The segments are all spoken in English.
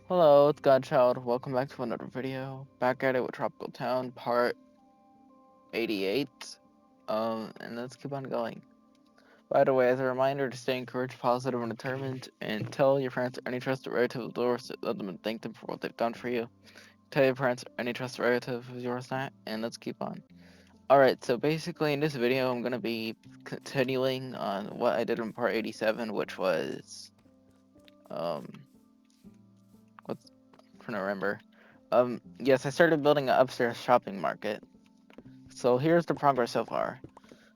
Hello, it's Godchild. Welcome back to another video. Back at it with Tropical Town Part 88. And let's keep on going. By the way, as a reminder to stay encouraged, positive, and determined, and tell your parents or any trusted relative of yours, let them thank them for what they've done for you. Tell your parents or any trusted relative of yours that, and let's keep on. Alright, so basically in this video, I'm going to be continuing on what I did in Part 87, which was, what's, I'm trying to remember. Yes, I started building an upstairs shopping market. So here's the progress so far.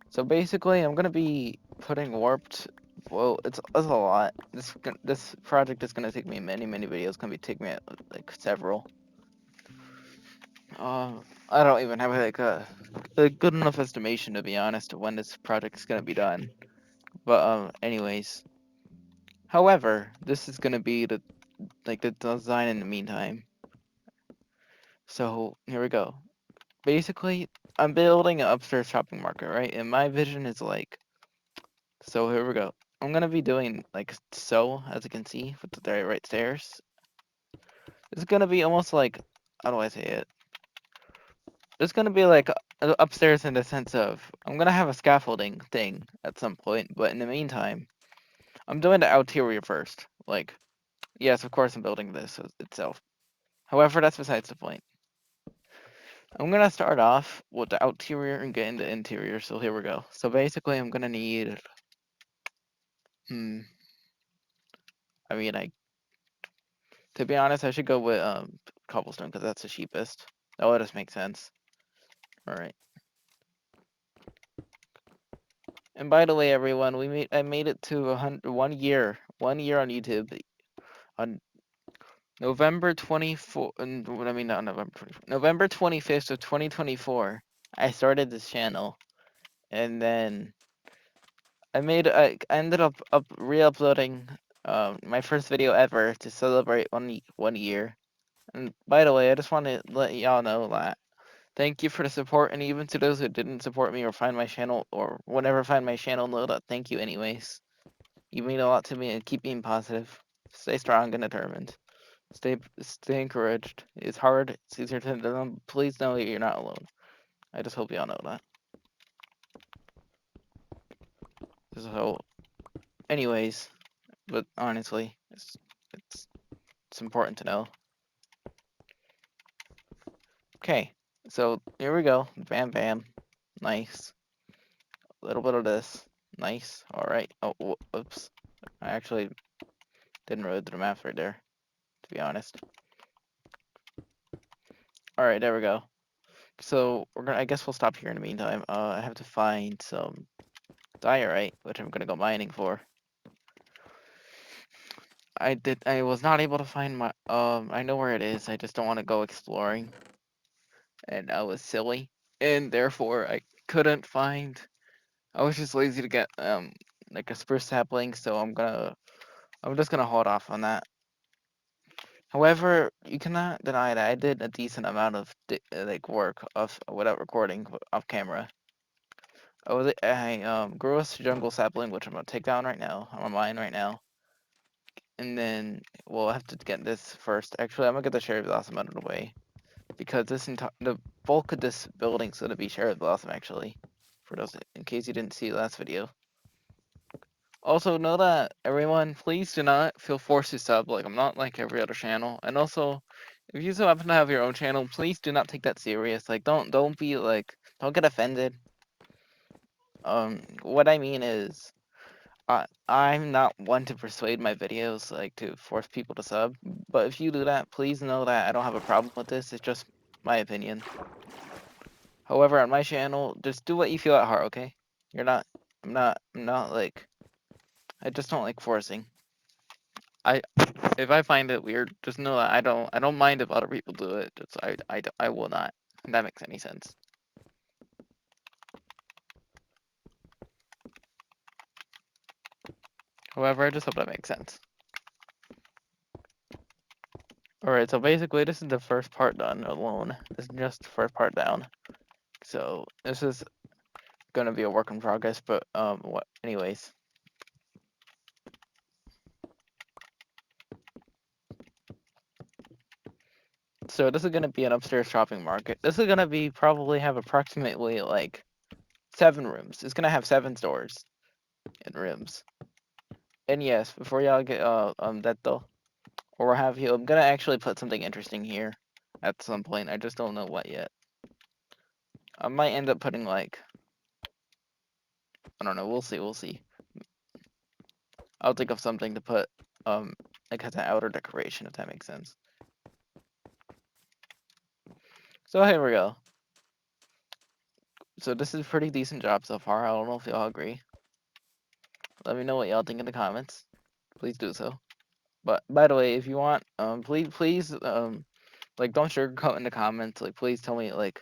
So basically, I'm gonna be putting warped. Well, it's a lot. This project is gonna take me many videos. It's gonna be taking me like several. I don't even have like a good enough estimation to be honest of when this project is gonna be done. But anyways. However, this is gonna be the design in the meantime. So here we go. Basically, I'm building an upstairs shopping market, right? And my vision is like, so here we go. I'm gonna be doing like so, as you can see, with the right stairs. It's gonna be almost like, how do I say it? It's gonna be like upstairs in the sense of, I'm gonna have a scaffolding thing at some point, but in the meantime, I'm doing the outerior first. Like, yes, of course I'm building this itself. However, that's besides the point. I'm gonna start off with the outerior and get into interior, so here we go. So basically, I'm gonna need, I mean, to be honest, I should go with cobblestone because that's the cheapest. That would just make sense. All right. And by the way, everyone, I made it to 1 year on YouTube on November 24. I mean, not November 24. November 25th of 2024. I started this channel, and then I ended up re-uploading my first video ever to celebrate 1 year. And by the way, I just want to let y'all know that thank you for the support, and even to those who didn't support me or find my channel or whatever find my channel, know that thank you anyways. You mean a lot to me, and keep being positive. Stay strong and determined. Stay encouraged. It's hard. It's easier said than done. Please know that you're not alone. I just hope y'all know that. So, anyways, but honestly, it's important to know. Okay, so here we go. Bam, bam. Nice. A little bit of this. Nice. All right. Oh, oops. I actually didn't really do the math right there, to be honest. All right, there we go. So I guess we'll stop here in the meantime. I have to find some diorite, which I'm gonna go mining for. I was not able to find my, I know where it is. I just don't want to go exploring. And I was silly. And therefore I couldn't find, I was just lazy to get, like a spruce sapling. So I'm just gonna hold off on that. However, you cannot deny that I did a decent amount of like work without recording off camera. I grew a jungle sapling, which I'm gonna take down right now. I'm gonna mine right now, and then we'll have to get this first. Actually, I'm gonna get the cherry blossom out of the way because the bulk of this building's gonna be cherry blossom. Actually, for those in case you didn't see the last video. Also, know that everyone, please do not feel forced to sub. Like, I'm not like every other channel. And also, if you so happen to have your own channel, please do not take that serious. Like, don't be like, don't get offended. What I mean is, I'm not one to persuade my videos like to force people to sub. But if you do that, please know that I don't have a problem with this. It's just my opinion. However, on my channel, just do what you feel at heart. Okay? You're not. I'm not like. I just don't like forcing. If I find it weird, just know that I don't mind if other people do it. Just I will not. If that makes any sense. However, I just hope that makes sense. Alright, so basically this is the first part done alone. This is just the first part down. So this is gonna be a work in progress, but what anyways. store. This is gonna be an upstairs shopping market. This is gonna be probably have approximately like 7 rooms. It's gonna have 7 stores and rooms. And yes, before y'all get that though, or what have you, I'm gonna actually put something interesting here at some point. I just don't know what yet. I might end up putting like, I don't know. We'll see. We'll see. I'll think of something to put like as an outer decoration, if that makes sense. So here we go. So this is a pretty decent job so far. I don't know if y'all agree. Let me know what y'all think in the comments. Please do so. But by the way, if you want, please, like don't sugarcoat in the comments. Like please tell me like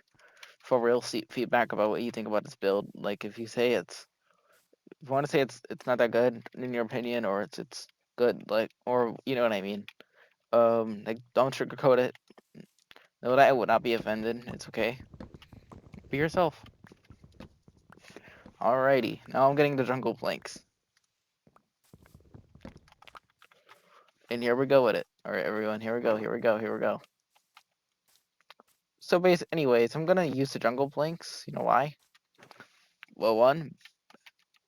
for real feedback about what you think about this build. Like if you say if you want to say it's not that good in your opinion, or it's good, like, or you know what I mean. Like don't sugarcoat it. Know that I would not be offended. It's okay. Be yourself. Alrighty, now I'm getting the jungle planks. And here we go with it. Alright, everyone, here we go, here we go, here we go. So anyways, I'm gonna use the jungle planks. You know why? Well, one,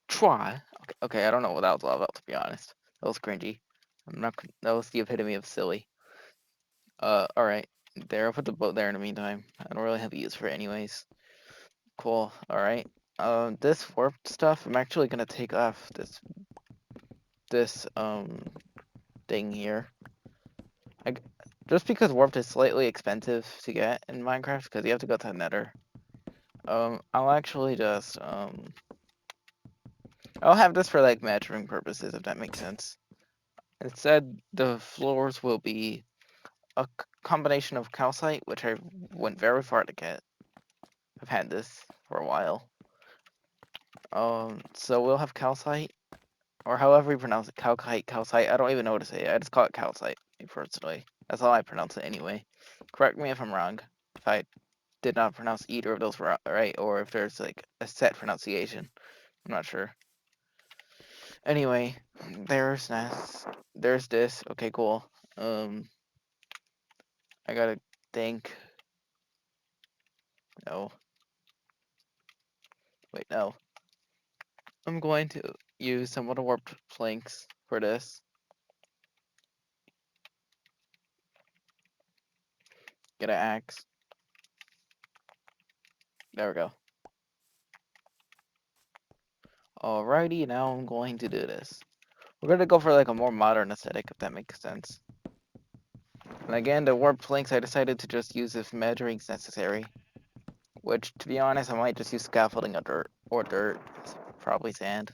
try. Okay, I don't know what that was all about, to be honest. That was cringy. That was the epitome of silly. Alright. There, I'll put the boat there in the meantime. I don't really have a use for it anyways. Cool, alright. This warped stuff, I'm actually gonna take off this thing here. Just because warped is slightly expensive to get in Minecraft, because you have to go to the Nether. I'll actually just I'll have this for like measuring purposes, if that makes sense. It said the floors will be a combination of calcite, which I went very far to get. I've had this for a while. So we'll have calcite, or however you pronounce it, calcite. I don't even know what to say. I just call it calcite, personally. That's how I pronounce it anyway. Correct me if I'm wrong. If I did not pronounce either of those right, or if there's like a set pronunciation. I'm not sure. Anyway, there's this. There's this. Okay, cool. I gotta think. No. Wait, no. I'm going to use some of the warped planks for this. Get an axe. There we go. Alrighty, now I'm going to do this. We're gonna go for like a more modern aesthetic, if that makes sense. And again, the warped planks I decided to just use if measuring's necessary. Which, to be honest, I might just use scaffolding or dirt. Probably sand.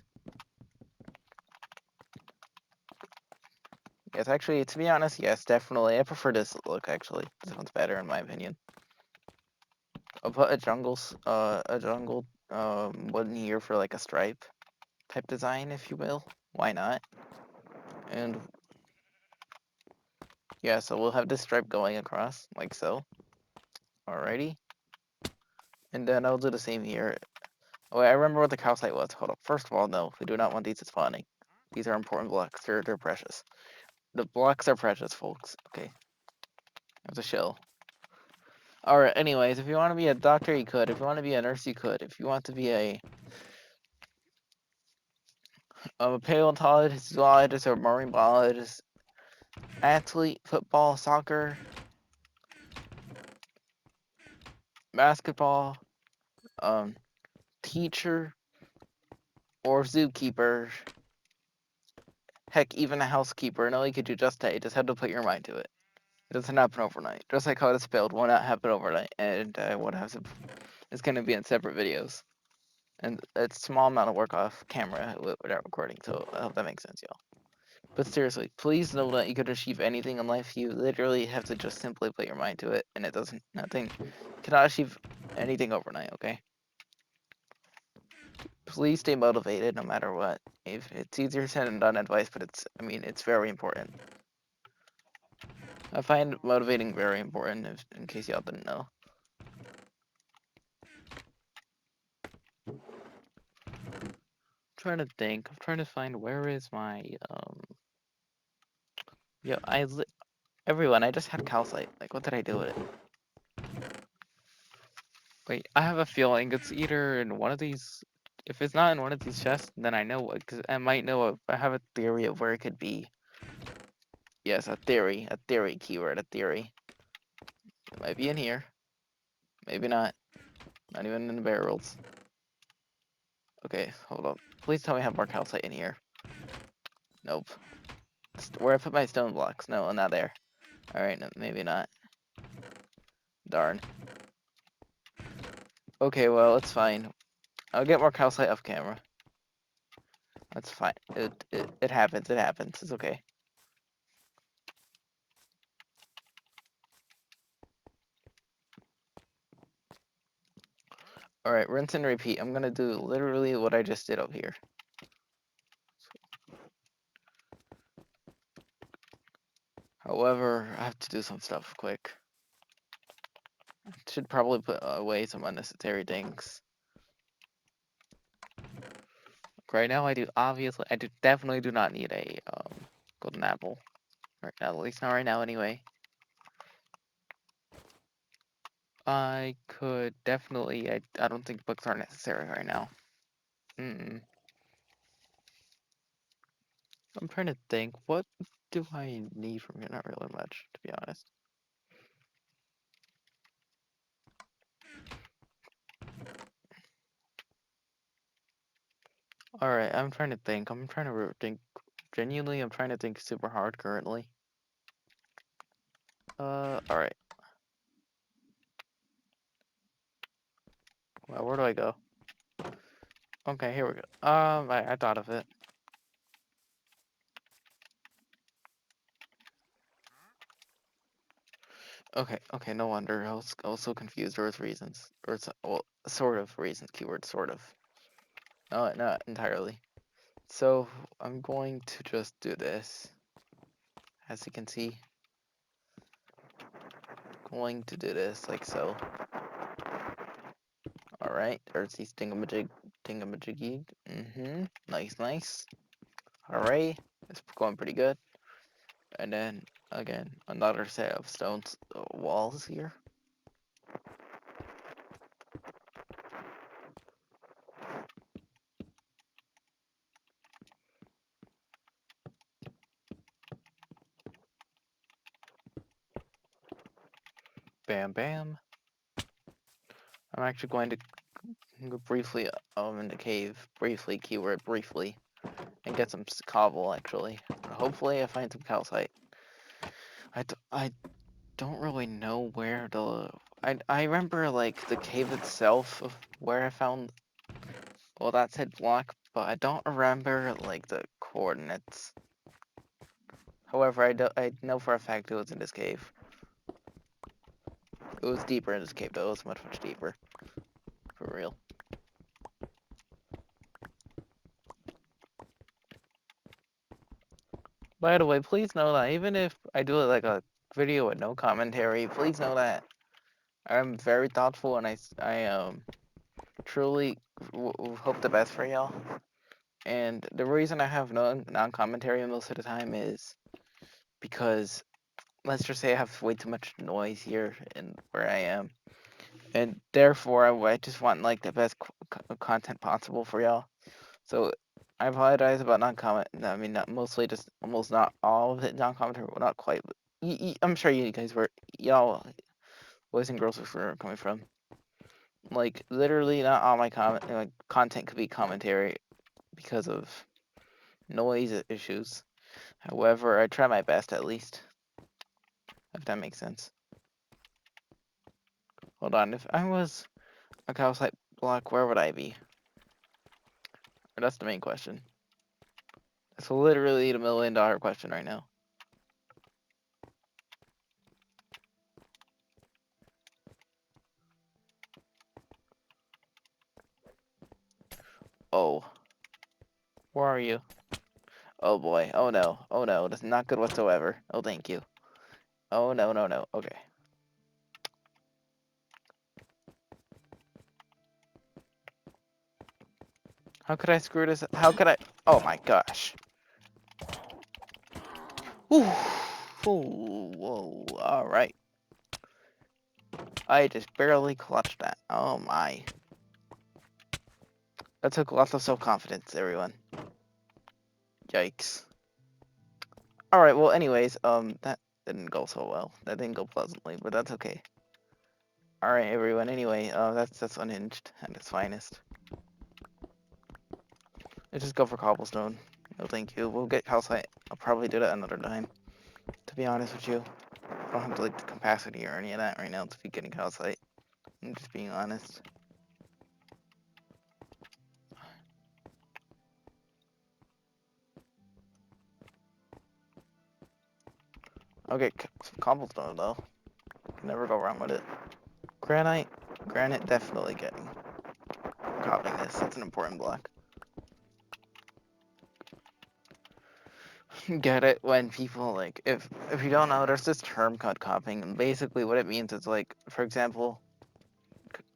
Yes, actually, to be honest, yes, definitely. I prefer this look, actually. This one's better, in my opinion. I'll put a jungle one here for like a stripe type design, if you will. Why not? And yeah, so we'll have this stripe going across, like so. Alrighty. And then I'll do the same here. Oh, wait, I remember what the calcite was. Hold up. First of all, no, we do not want these spawning. These are important blocks. They're precious. The blocks are precious, folks. Okay. That's a shell. Alright, anyways, if you want to be a doctor, you could. If you want to be a nurse, you could. If you want to be a paleontologist, zoologist, or marine biologist, athlete, football, soccer, basketball, teacher, or zookeeper, heck, even a housekeeper. No, you could do just that. You just have to put your mind to it. It doesn't happen overnight. Just like how this build will not happen overnight, and it's going to be in separate videos. And it's a small amount of work off camera without recording, so I hope that makes sense, y'all. But seriously, please know that you could achieve anything in life. You literally have to just simply put your mind to it, and cannot achieve anything overnight, okay? Please stay motivated no matter what. If it's easier said than done advice, but it's very important. I find motivating very important, in case y'all didn't know. Trying to think. I'm trying to find where is my yeah. Everyone, I just had calcite. Like, what did I do with it? Wait, I have a feeling it's either in one of these. If it's not in one of these chests, then I know what. Because I might know. I have a theory of where it could be. Yes, a theory. A theory keyword. A theory. It might be in here. Maybe not. Not even in the barrels. Okay, hold on. Please tell me I have more calcite in here. Nope. Where I put my stone blocks? No, not there. Alright, no, maybe not. Darn. Okay, well, it's fine. I'll get more calcite off camera. That's fine. It happens. It happens. It's okay. Alright, rinse and repeat. I'm gonna do literally what I just did up here. However, I have to do some stuff quick. Should probably put away some unnecessary things. Right now, I definitely do not need a golden apple. Right now, at least not right now, anyway. I could definitely. I don't think books are necessary right now. I'm trying to think. What do I need from here? Not really much, to be honest. Alright, I'm trying to think. I'm trying to think. Genuinely, I'm trying to think super hard currently. Alright. Well, where do I go? Okay, here we go. I thought of it. Okay, no wonder. I was so confused. There was reasons. Well, sort of reasons. Keyword sort of. No, not entirely. So, I'm going to just do this. As you can see. Going to do this like so. Alright, there's these thingamajiggy. Nice. Alright, it's going pretty good. And then, again, another set of stone walls here. Bam, bam. I'm actually going to go briefly in the cave. Briefly, keyword briefly. And get some cobble, actually. Hopefully I find some calcite. I don't really know where the... I remember, like, the cave itself, of where I found... Well, that said block, but I don't remember, like, the coordinates. However, I know for a fact it was in this cave. It was deeper in this cave, though. It was much deeper. For real. By the way, please know that even if I do like a video with no commentary, please know that I'm very thoughtful and I truly hope the best for y'all. And the reason I have no non-commentary most of the time is because let's just say I have way too much noise here and where I am, and therefore I just want like the best content possible for y'all. So I apologize about non-comment. I mean, not mostly, just almost not all of it non-commentary. Well, not quite. But I'm sure you guys y'all, boys and girls, where I'm coming from. Like literally, not all my content could be commentary because of noise issues. However, I try my best at least. If that makes sense. Hold on, if I was a calcite block, where would I be? That's the main question. It's literally the $1 million question right now. Oh. Where are you? Oh boy. Oh no. Oh no. That's not good whatsoever. Oh, thank you. Oh no. Okay. How could I screw this? How could I? Oh my gosh. Whew. Whoa, alright. I just barely clutched that. Oh my. That took lots of self-confidence, everyone. Yikes. Alright, well anyways, that didn't go so well. That didn't go pleasantly, but that's okay. Alright everyone, anyway, that's unhinged at its finest. Let's just go for cobblestone. No thank you. We'll get calcite. I'll probably do that another time. To be honest with you. I don't have like the capacity or any of that right now to be getting calcite. I'm just being honest. I'll get some cobblestone though. Can never go wrong with it. Granite, definitely getting. Copying this, it's an important block. Get it when people like, if you don't know, there's this term called copying, and basically what it means is like, for example,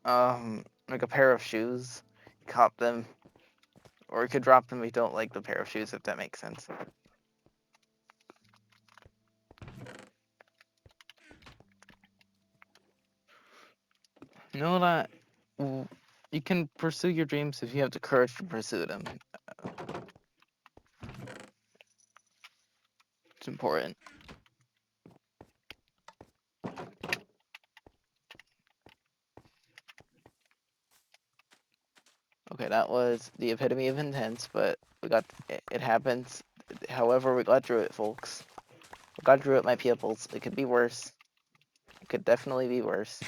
like a pair of shoes, you cop them, or you could drop them if you don't like the pair of shoes, if that makes sense. Know that you can pursue your dreams if you have the courage to pursue them. It's important. Okay, that was the epitome of intense, but it happens. However, we got through it, folks. We got through it, my peoples. It could be worse. It could definitely be worse.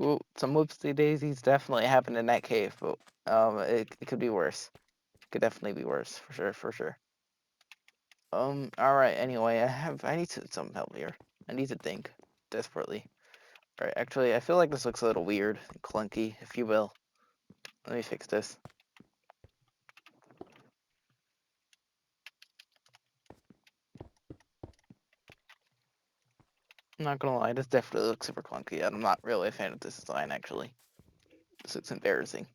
Ooh, some whoopsie daisies definitely happened in that cave, but it could be worse. It could definitely be worse, for sure. Alright, anyway, I need some help here. I need to think desperately. Alright, actually, I feel like this looks a little weird, clunky, if you will. Let me fix this. I'm not gonna lie, this definitely looks super clunky. I'm not really a fan of this design, actually. This looks embarrassing.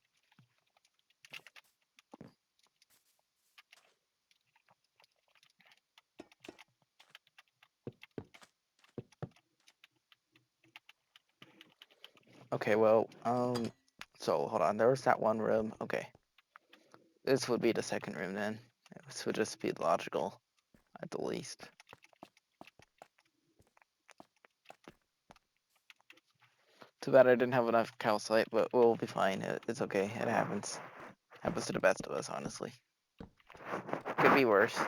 Okay, well, so hold on, there was that one room. Okay. This would be the second room then. This would just be logical, at the least. Too bad I didn't have enough calcite, but we'll be fine. It's okay, it happens. Happens to the best of us, honestly. Could be worse.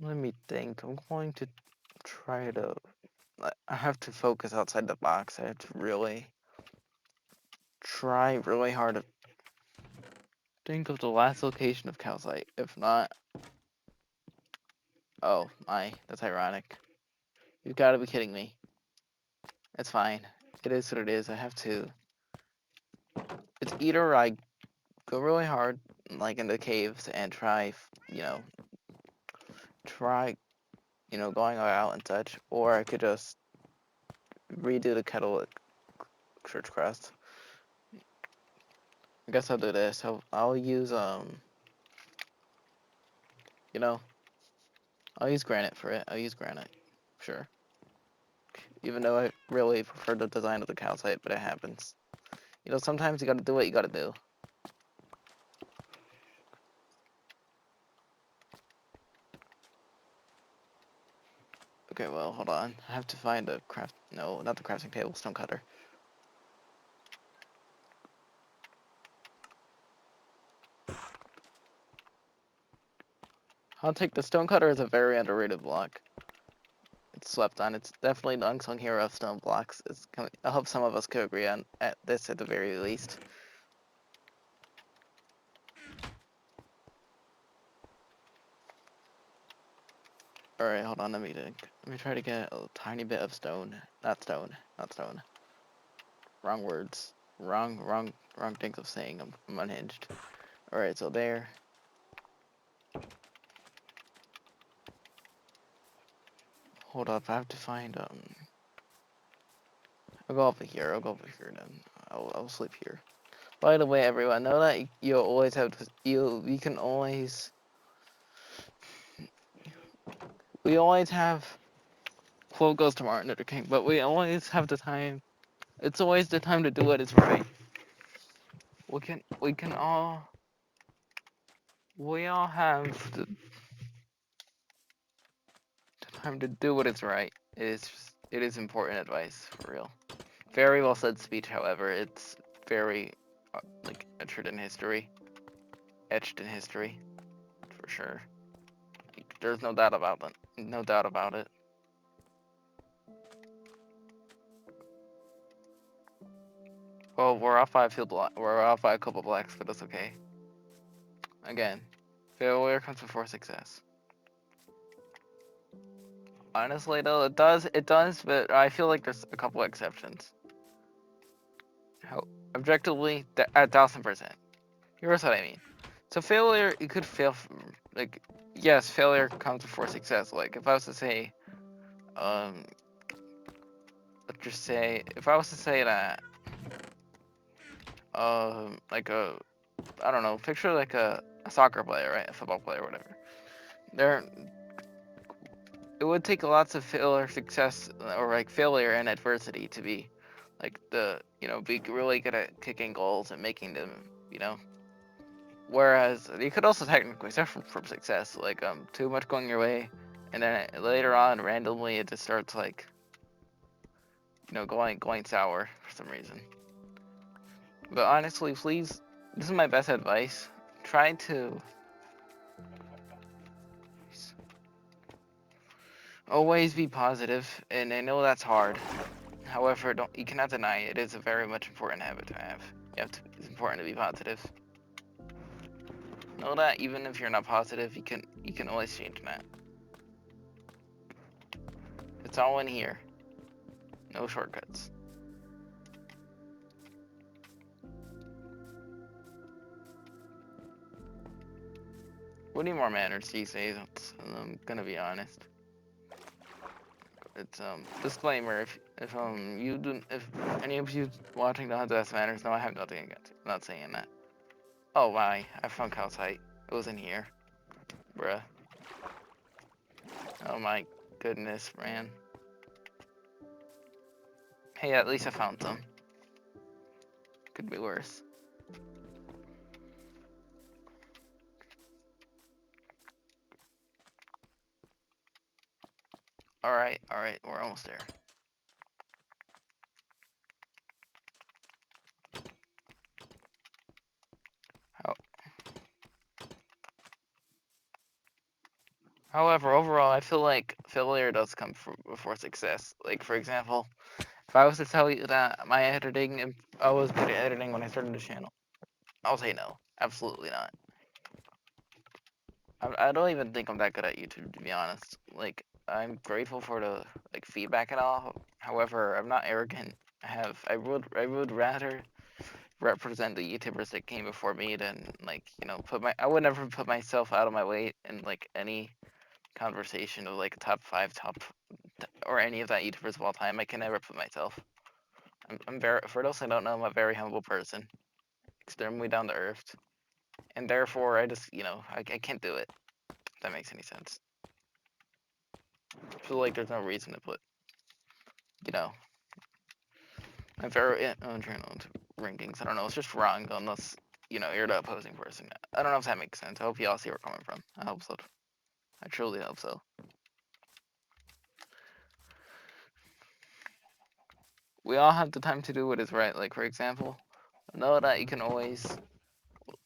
Let me think. I'm going to try to... I have to focus outside the box. I have to really try really hard to think of the last location of calcite. If not... Oh, my. That's ironic. You've got to be kidding me. It's fine. It is what it is. I have to... It's either I go really hard, like in the caves, and try, going out and such, or I could just redo the kettle at Church Crest. I guess I'll do this. I'll use I'll use granite for it. I'll use granite, sure. Even though I really prefer the design of the calcite, but it happens. Sometimes you gotta do what you gotta do. Okay, well, hold on. I have to find a no, not the crafting table, stone cutter. I'll take the stone cutter as a very underrated block. slept on. It's definitely the unsung hero of stone blocks. I hope some of us could agree on at this at the very least. All right, hold on. Let me try to get a tiny bit of stone. Not stone. Not stone. Wrong words. Wrong things of saying. I'm unhinged. All right, so there. Hold up. I have to find I'll go over here. I'll go over here then. I'll sleep here. By the way, everyone, know that you always have to, you can always, we always have, quote goes to Martin Luther King, but we always have the time. It's always the time to do what is right. We all have the time to do what is right. It is important advice, for real. Very well said speech, however, it's very, like, etched in history, for sure. There's no doubt about it. No doubt about it. Well, we're off by a couple blacks, but that's okay. Again, failure comes before success. Honestly, though, it does, but I feel like there's a couple exceptions. How objectively, 1,000%. Here's what I mean. So failure, you could fail. Like, yes, failure comes before success. Like, if I was to say, let's just say, if I was to say that, like I don't know, picture like a soccer player, right? A football player, whatever. It would take lots of success, or like failure and adversity to be, like be really good at kicking goals and making them, Whereas you could also technically suffer from success, like too much going your way, and then later on, randomly, it just starts like, going sour for some reason. But honestly, please, this is my best advice. Try to always be positive, and I know that's hard. However, you cannot deny it is a very much important habit to have. It's important to be positive. Know that even if you're not positive, you can always change that. It's all in here. No shortcuts. We need more manners these days. I'm gonna be honest. It's disclaimer, if any of you watching don't have the best manners, no, I have nothing against it. I'm not saying that. Oh my, I found calcite. It was in here. Bruh. Oh my goodness, man. Hey, at least I found some. Could be worse. Alright, we're almost there. However, overall, I feel like failure does come before success. Like, for example, if I was to tell you that I was good at editing when I started the channel, I'll say no. Absolutely not. I don't even think I'm that good at YouTube, to be honest. Like, I'm grateful for the feedback and all. However, I'm not arrogant. I would rather represent the YouTubers that came before me than I would never put myself out of my way in any conversation of top 5 or any of that YouTubers of all time. I can never put myself. I'm very, for those that don't know, I'm a very humble person, extremely down to earth, and therefore I just I can't do it. If that makes any sense. I feel like there's no reason to put my very own channel into rankings. I don't know. It's just wrong unless you're the opposing person. I don't know if that makes sense. I hope y'all see where I'm coming from. I hope so. I truly hope so. We all have the time to do what is right. Like, for example, know that you can always.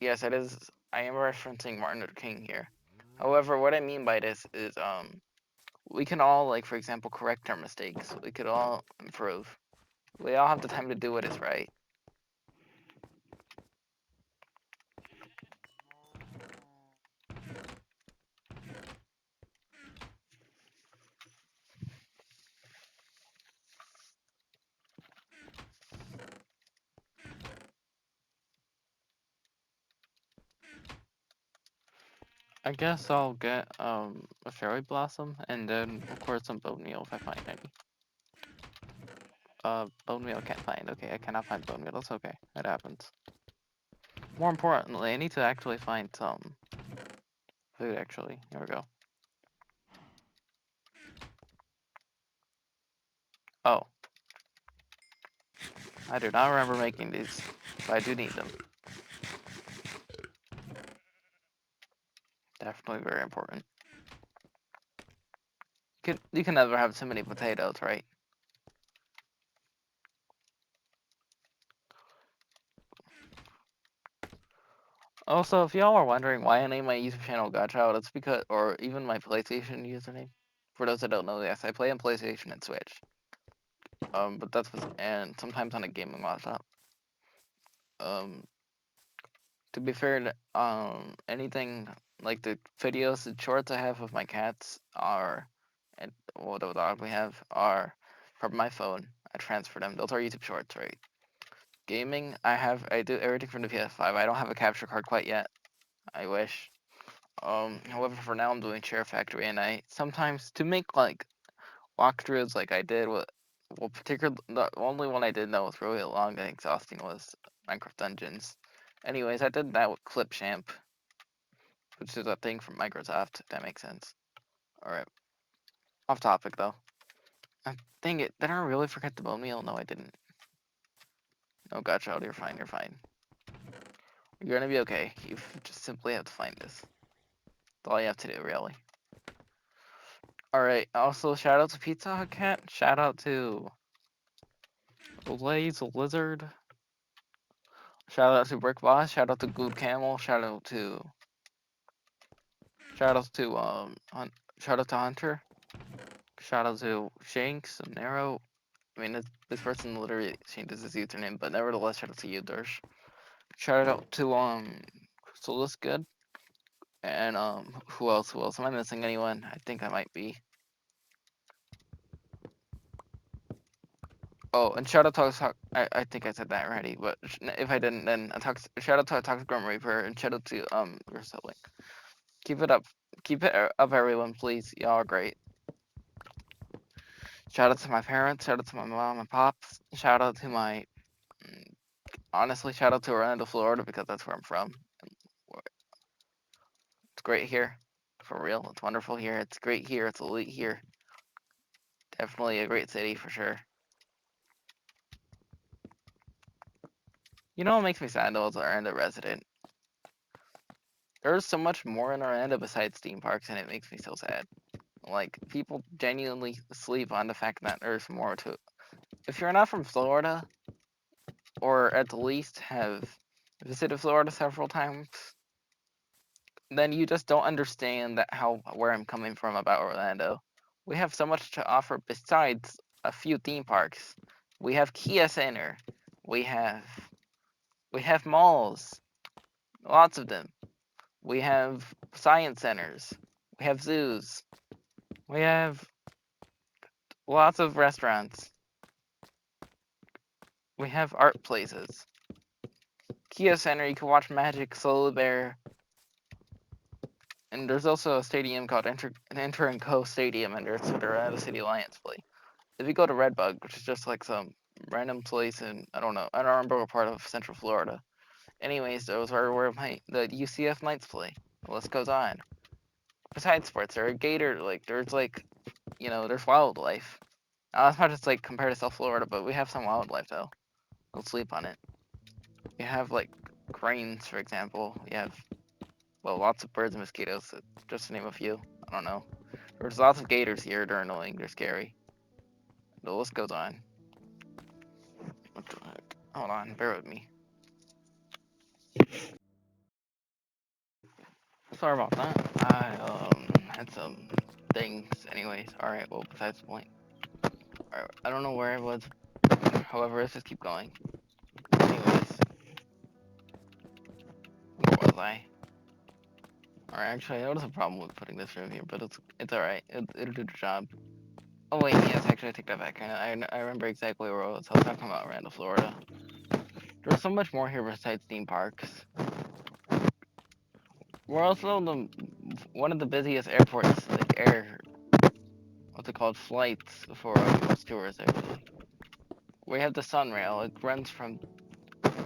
Yes, it is. I am referencing Martin Luther King here. However, what I mean by this is we can all, like, for example, correct our mistakes. We could all improve. We all have the time to do what is right. I guess I'll get a fairy blossom and then of course some bone meal if I find any. Bone meal I can't find. Okay, I cannot find bone meal. That's okay. It happens. More importantly, I need to actually find some food. Actually, here we go. Oh, I do not remember making these, but I do need them. Definitely very important. You can never have too many potatoes, right? Also, if y'all are wondering why I named my YouTube channel Godchild, it's because, or even my PlayStation username. For those that don't know, yes, I play on PlayStation and Switch. But and sometimes on a gaming laptop. Um, to be fair, anything like the videos, the shorts I have of my cats are, and well, the dog we have are from my phone. I transfer them. Those are YouTube shorts, right? Gaming, I do everything from the PS5. I don't have a capture card quite yet. I wish. However, for now I'm doing Share Factory, and I sometimes to make like walkthroughs like I did with, well, particularly the only one I did that was really long and exhausting was Minecraft Dungeons. Anyways, I did that with Clipchamp, which is a thing from Microsoft, if that makes sense. Alright, off topic though. Dang it, did I really forget the bone meal? No, I didn't. No, gotcha, you're fine, you're fine. You're gonna be okay. You just simply have to find this. That's all you have to do, really. Alright, also shout out to Pizza Hut Cat, shout out to Blaze Lizard, shout out to Brick Boss, shout out to Good Camel, shout out to Hunter, shout out to Shanks and Narrow. I mean, this person literally changed his username, but nevertheless, shout out to you, Dersh. Shout out to Soulless Good, and who else? Who else? Am I missing anyone? I think I might be. Oh, and shout out to I think I said that already, but if I didn't, then shout out to Toxic Grim Reaper, and shout out to your sibling. Keep it up, everyone, please. Y'all are great. Shout out to my parents. Shout out to my mom and pops. Shout out to my, honestly, shout out to Orlando, Florida, because that's where I'm from. It's great here, for real. It's wonderful here. It's great here. It's elite here. Definitely a great city for sure. You know what makes me sad though as an Orlando resident? There's so much more in Orlando besides theme parks, and it makes me so sad. Like, people genuinely sleep on the fact that there's more to it. If you're not from Florida, or at the least have visited Florida several times, then you just don't understand where I'm coming from about Orlando. We have so much to offer besides a few theme parks. We have Kia Center. We have malls, lots of them. We have science centers. We have zoos. We have lots of restaurants. We have art places. Kia Center, you can watch Magic, Solar Bear, and there's also a stadium called Enter & Co Stadium, and there's Orlando City Lions play. If you go to Redbug, which is just like some random place in, I don't know, I don't remember what part of Central Florida. Anyways, those are where the UCF Knights play. The list goes on. Besides sports, there are there's wildlife. Not as much as like compared to South Florida, but we have some wildlife though. Don't sleep on it. You have like cranes, for example. You have, well, lots of birds and mosquitoes, just to name a few. I don't know. There's lots of gators here. They're annoying. They're scary. The list goes on. What the heck? Hold on, bear with me. Sorry about that. I had some things. Anyways, alright, well, besides the point. Alright, I don't know where I was. However, let's just keep going. Anyways. Where was I? Alright, actually, I noticed a problem with putting this room here, but it's alright. It'll do the job. Oh wait, yes, actually, I take that back. I remember exactly where I was. I was talking about Orlando, Florida. There's so much more here besides theme parks. We're also one of the busiest airports, like what's it called, flights for most tourists, actually. We have the Sunrail. It runs from,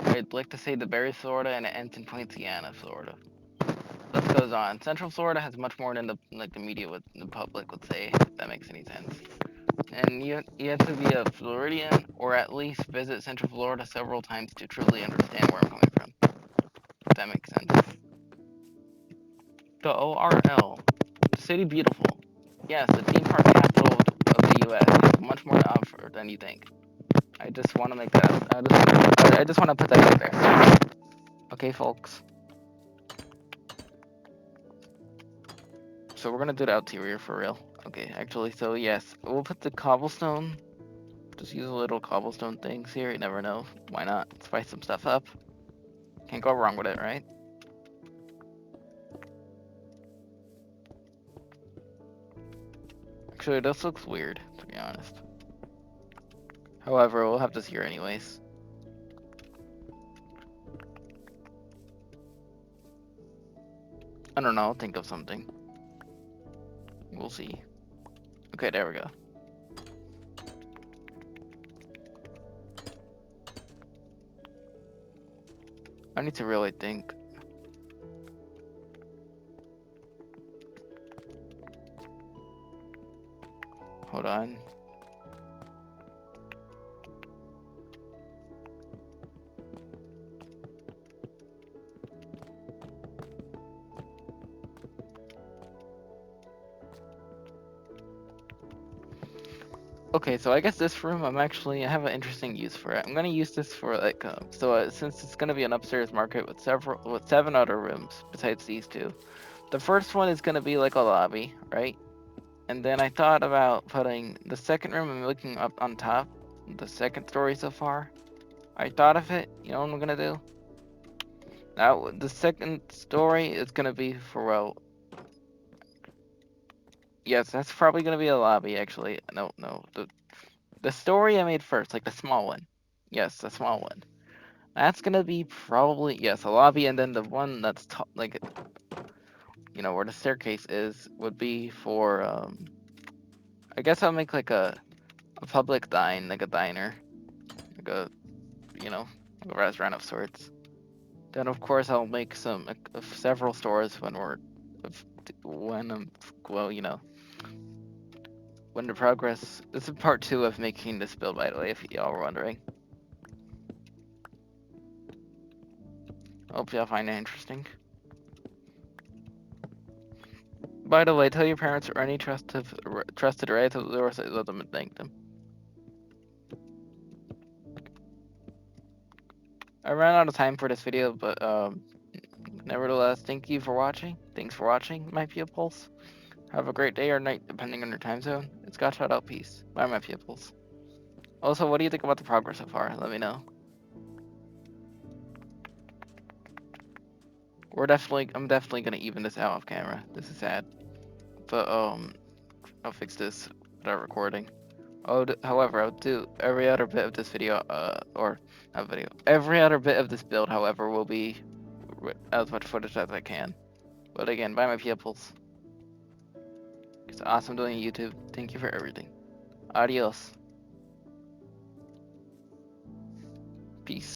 I'd like to say, the Berry, Florida, and it ends in Poinciana, Florida. This goes on. Central Florida has much more than the media would, the public would say, if that makes any sense. And you have to be a Floridian, or at least visit Central Florida several times to truly understand where I'm coming from. If that makes sense. The ORL. City Beautiful. Yes, the theme park capital of the U.S. has much more to offer than you think. I just want to make that. I just want to put that out there. Okay, folks. So we're gonna do the interior for real. Okay, actually, so yes, we'll put the cobblestone. Just use a little cobblestone things here. You never know. Why not? Spice some stuff up. Can't go wrong with it, right? Actually, this looks weird, to be honest. However, we'll have this here anyways. I don't know. I'll think of something. We'll see. Okay, there we go. I need to really think. Hold on. Okay, so I guess this room, I have an interesting use for it. I'm gonna use this for like, since it's gonna be an upstairs market with 7 other rooms besides these two. The first one is gonna be like a lobby, right? And then I thought about putting the second room. I'm looking up on top, the second story so far. I thought of it. You know what I'm gonna do? Now the second story is gonna be for, well, yes, that's probably gonna be a lobby actually. No, the story I made first, like the small one. Yes, the small one. That's gonna be probably, yes, a lobby, and then the one that's like, you know, where the staircase is would be for I guess I'll make like a public like a diner, like a, you know, a restaurant of sorts. Then of course I'll make several stores when well, you know, when the progress. This is part 2 of making this build, by the way, if y'all were wondering. Hope y'all find it interesting. By the way, tell your parents or any trusted relative or let them thank them. I ran out of time for this video, but nevertheless, thank you for watching. Thanks for watching, my pupils. Have a great day or night, depending on your time zone. It's godchildYT. Peace. Bye, my pupils. Also, what do you think about the progress so far? Let me know. I'm definitely gonna even this out off camera. This is sad, but I'll fix this without recording. However, I'll do every other bit of this video, or not video. Every other bit of this build, however, will be as much footage as I can. But again, bye, my pupils. It's awesome doing YouTube. Thank you for everything. Adios. Peace.